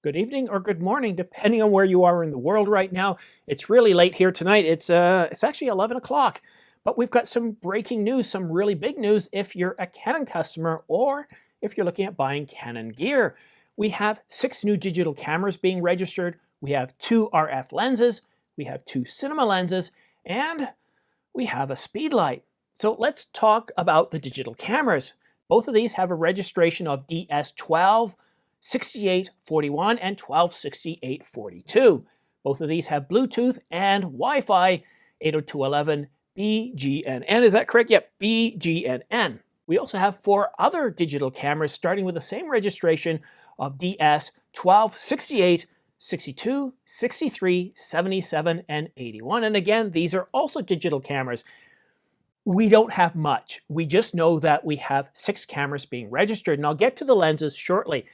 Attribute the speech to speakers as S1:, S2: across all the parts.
S1: Good evening or good morning, depending on where you are in the world right now. It's really late here tonight. It's actually 11 o'clock, but we've got some breaking news, some really big news if you're a Canon customer or if you're looking at buying Canon gear. We have 6 new digital cameras being registered. We have 2 RF lenses. We have 2 cinema lenses, and we have a speed light. So let's talk about the digital cameras. Both of these have a registration of DS12. 6841 and 126842. Both of these have Bluetooth and Wi-Fi 802.11 BGNN. Is that correct? Yep, BGNN. We also have 4 other digital cameras starting with the same registration of DS12, 68, 62, 63, 77, and 81. And again, these are also digital cameras. We don't have much. We just know that we have 6 cameras being registered, and I'll get to the lenses shortly.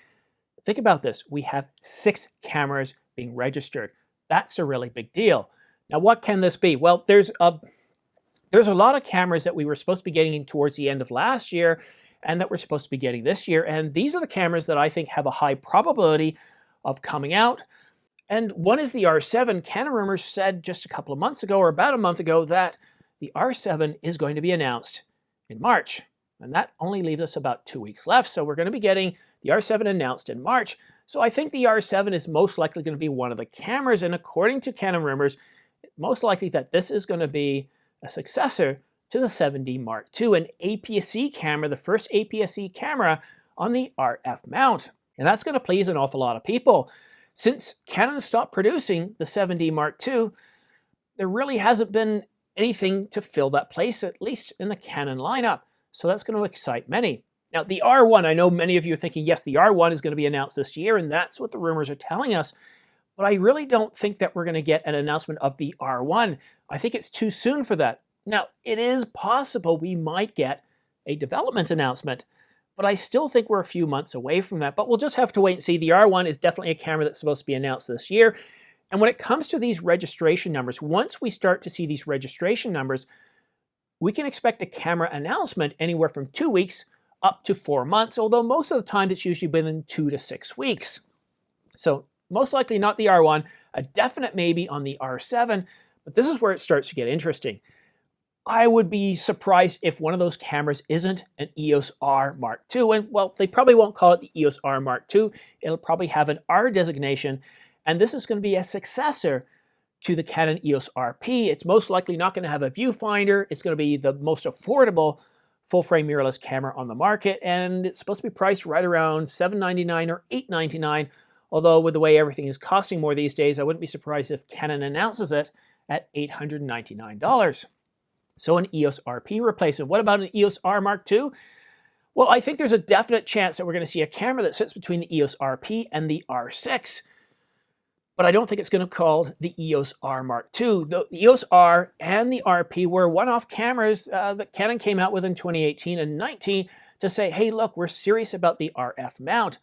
S1: Think about this. We have 6 cameras being registered. That's a really big deal. Now, what can this be? Well, there's a lot of cameras that we were supposed to be getting towards the end of last year and that we're supposed to be getting this year. And these are the cameras that I think have a high probability of coming out. And one is the R7. Canon rumors said just a couple of months ago, or about a month ago, that the R7 is going to be announced in March. And that only leaves us about 2 weeks left. So we're going to be getting the R7 announced in March. So I think the R7 is most likely going to be one of the cameras. And according to Canon rumors, most likely that this is going to be a successor to the 7D Mark II, an APS-C camera, the first APS-C camera on the RF mount. And that's going to please an awful lot of people. Since Canon stopped producing the 7D Mark II, there really hasn't been anything to fill that place, at least in the Canon lineup. So that's going to excite many. Now, the R1, I know many of you are thinking, yes, the R1 is going to be announced this year, and that's what the rumors are telling us. But I really don't think that we're going to get an announcement of the R1. I think it's too soon for that. Now, it is possible we might get a development announcement, but I still think we're a few months away from that. But we'll just have to wait and see. The R1 is definitely a camera that's supposed to be announced this year. And when it comes to these registration numbers, once we start to see these registration numbers, we can expect a camera announcement anywhere from 2 weeks up to 4 months, although most of the time it's usually within 2 to 6 weeks. So most likely not the R1, a definite maybe on the R7, but this is where it starts to get interesting. I would be surprised if one of those cameras isn't an EOS R Mark II, and well, they probably won't call it the EOS R Mark II, it'll probably have an R designation, and this is going to be a successor to the Canon EOS RP. It's most likely not going to have a viewfinder. It's going to be the most affordable full-frame mirrorless camera on the market, and it's supposed to be priced right around $799 or $899, although with the way everything is costing more these days, I wouldn't be surprised if Canon announces it at $899. So an EOS RP replacement. What about an EOS R Mark II? Well, I think there's a definite chance that we're going to see a camera that sits between the EOS RP and the R6. But I don't think it's going to be called the EOS R Mark II. The EOS R and the RP were one-off cameras that Canon came out with in 2018 and 19 to say, hey, look, we're serious about the RF mount.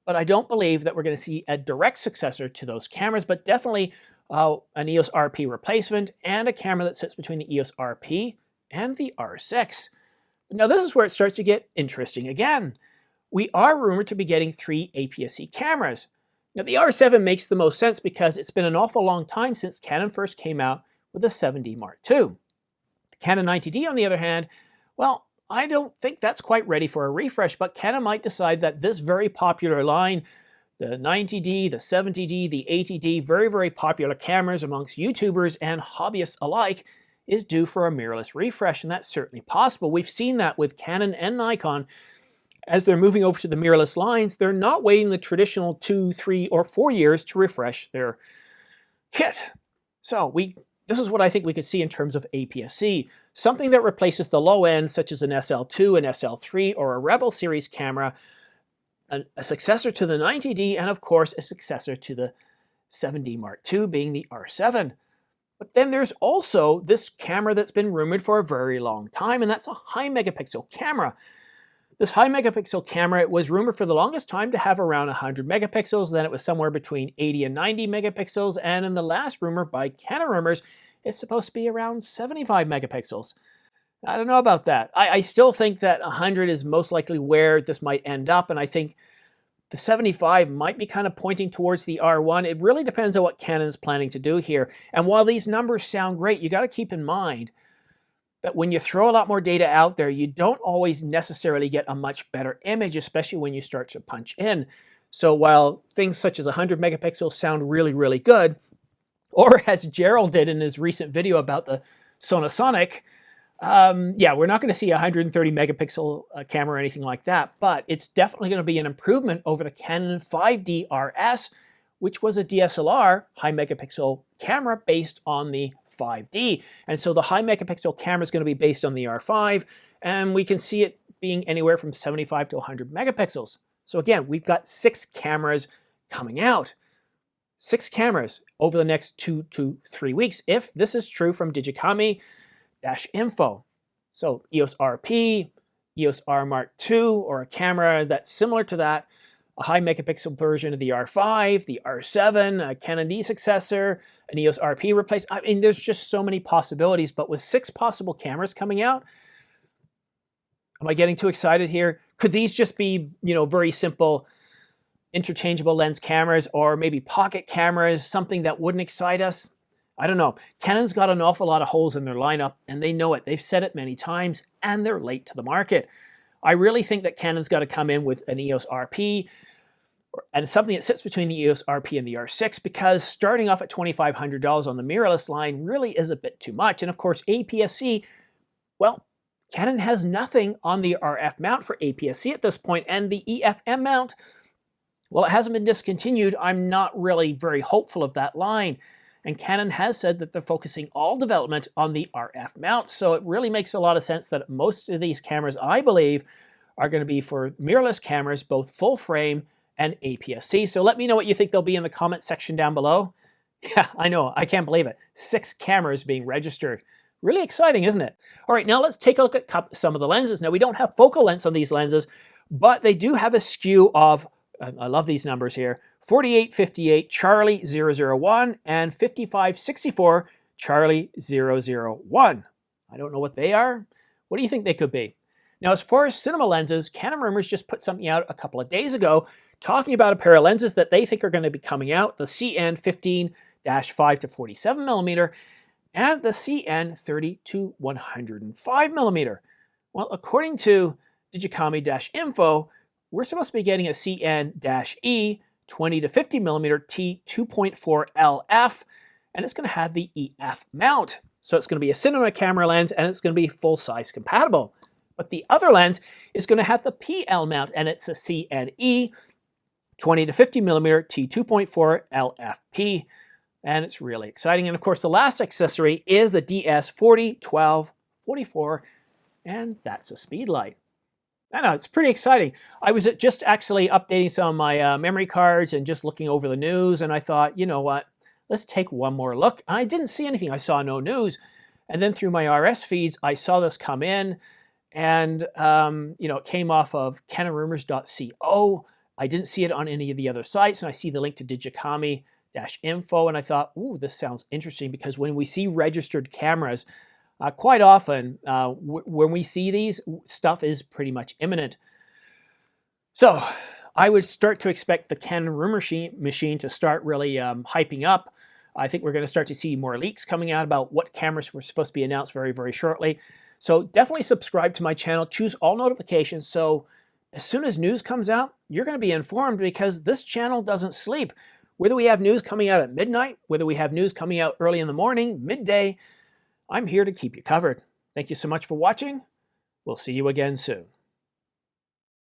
S1: But I don't believe that we're going to see a direct successor to those cameras, but definitely an EOS RP replacement and a camera that sits between the EOS RP and the R6. Now, this is where it starts to get interesting again. We are rumored to be getting 3 APS-C cameras. Now, the R7 makes the most sense because it's been an awful long time since Canon first came out with the 7D Mark II. The Canon 90D, on the other hand, well, I don't think that's quite ready for a refresh, but Canon might decide that this very popular line, the 90D, the 70D, the 80D, very, very popular cameras amongst YouTubers and hobbyists alike, is due for a mirrorless refresh, and that's certainly possible. We've seen that with Canon and Nikon. As they're moving over to the mirrorless lines, they're not waiting the traditional 2, 3, or 4 years to refresh their kit. So this is what I think we could see in terms of APS-C. Something that replaces the low end, such as an SL2, an SL3, or a Rebel series camera, a successor to the 90D, and of course a successor to the 7D Mark II being the R7. But then there's also this camera that's been rumored for a very long time, and that's a high megapixel camera. This high megapixel camera, it was rumored for the longest time to have around 100 megapixels, then it was somewhere between 80 and 90 megapixels, and in the last rumor by Canon rumors, it's supposed to be around 75 megapixels. I don't know about that. I still think that 100 is most likely where this might end up, and I think The 75 might be kind of pointing towards the R1. It really depends on what Canon's planning to do here. And while these numbers sound great, you got to keep in mind that when you throw a lot more data out there, you don't always necessarily get a much better image, especially when you start to punch in. So while things such as 100 megapixels sound really, really good, or as Gerald did in his recent video about the Sonasonic, yeah, we're not going to see a 130 megapixel camera or anything like that, but it's definitely going to be an improvement over the Canon 5D RS, which was a DSLR high megapixel camera based on the 5D. And so the high megapixel camera is going to be based on the R5, and we can see it being anywhere from 75 to 100 megapixels. So again, we've got 6 cameras coming out. 6 cameras over the next 2 to 3 weeks, if this is true from Digicami-info. So EOS RP, EOS R Mark II, or a camera that's similar to that, a high megapixel version of the R5, the R7, a Canon D successor, an EOS RP replace. I mean, there's just so many possibilities, but with 6 possible cameras coming out, am I getting too excited here? Could these just be, very simple interchangeable lens cameras, or maybe pocket cameras, something that wouldn't excite us? I don't know. Canon's got an awful lot of holes in their lineup, and they know it. They've said it many times, and they're late to the market. I really think that Canon's got to come in with an EOS RP, and something that sits between the EOS RP and the R6, because starting off at $2,500 on the mirrorless line really is a bit too much. And of course, APS-C, well, Canon has nothing on the RF mount for APS-C at this point, and the EFM mount, well, it hasn't been discontinued. I'm not really very hopeful of that line. And Canon has said that they're focusing all development on the RF mount. So it really makes a lot of sense that most of these cameras, I believe, are going to be for mirrorless cameras, both full frame and APS-C. So let me know what you think they'll be in the comment section down below. Yeah, I know, I can't believe it. 6 cameras being registered. Really exciting, isn't it? All right, now let's take a look at some of the lenses. Now, we don't have focal lengths on these lenses, but they do have a skew of, I love these numbers here, 4858 Charlie 001 and 5564 Charlie 001. I don't know what they are. What do you think they could be? Now, as far as cinema lenses, Canon Rumors just put something out a couple of days ago talking about a pair of lenses that they think are going to be coming out, the CN15-5 to 47 millimeter and the CN30 to 105 millimeter. Well, according to Digicami-info, we're supposed to be getting a CN-E 20 to 50 millimeter T2.4 LF, and it's going to have the EF mount. So it's going to be a cinema camera lens, and it's going to be full-size compatible. But the other lens is going to have the PL mount, and it's a CNE 20 to 50 millimeter T2.4 LFP, and it's really exciting. And of course, the last accessory is the DS40-12-44, and that's a speed light. I know, it's pretty exciting. I was just actually updating some of my memory cards and just looking over the news, and I thought, you know what, let's take one more look. And I didn't see anything. I saw no news. And then through my RS feeds, I saw this come in, and it came off of canonrumors.co. I didn't see it on any of the other sites, and I see the link to Digicami-info, and I thought, ooh, this sounds interesting, because when we see registered cameras, quite often, when we see these, stuff is pretty much imminent. So I would start to expect the Canon rumor machine to start really hyping up. I think we're going to start to see more leaks coming out about what cameras were supposed to be announced very, very shortly. So definitely subscribe to my channel, choose all notifications, so as soon as news comes out, you're going to be informed, because this channel doesn't sleep. Whether we have news coming out at midnight, whether we have news coming out early in the morning, midday, I'm here to keep you covered. Thank you so much for watching. We'll see you again soon.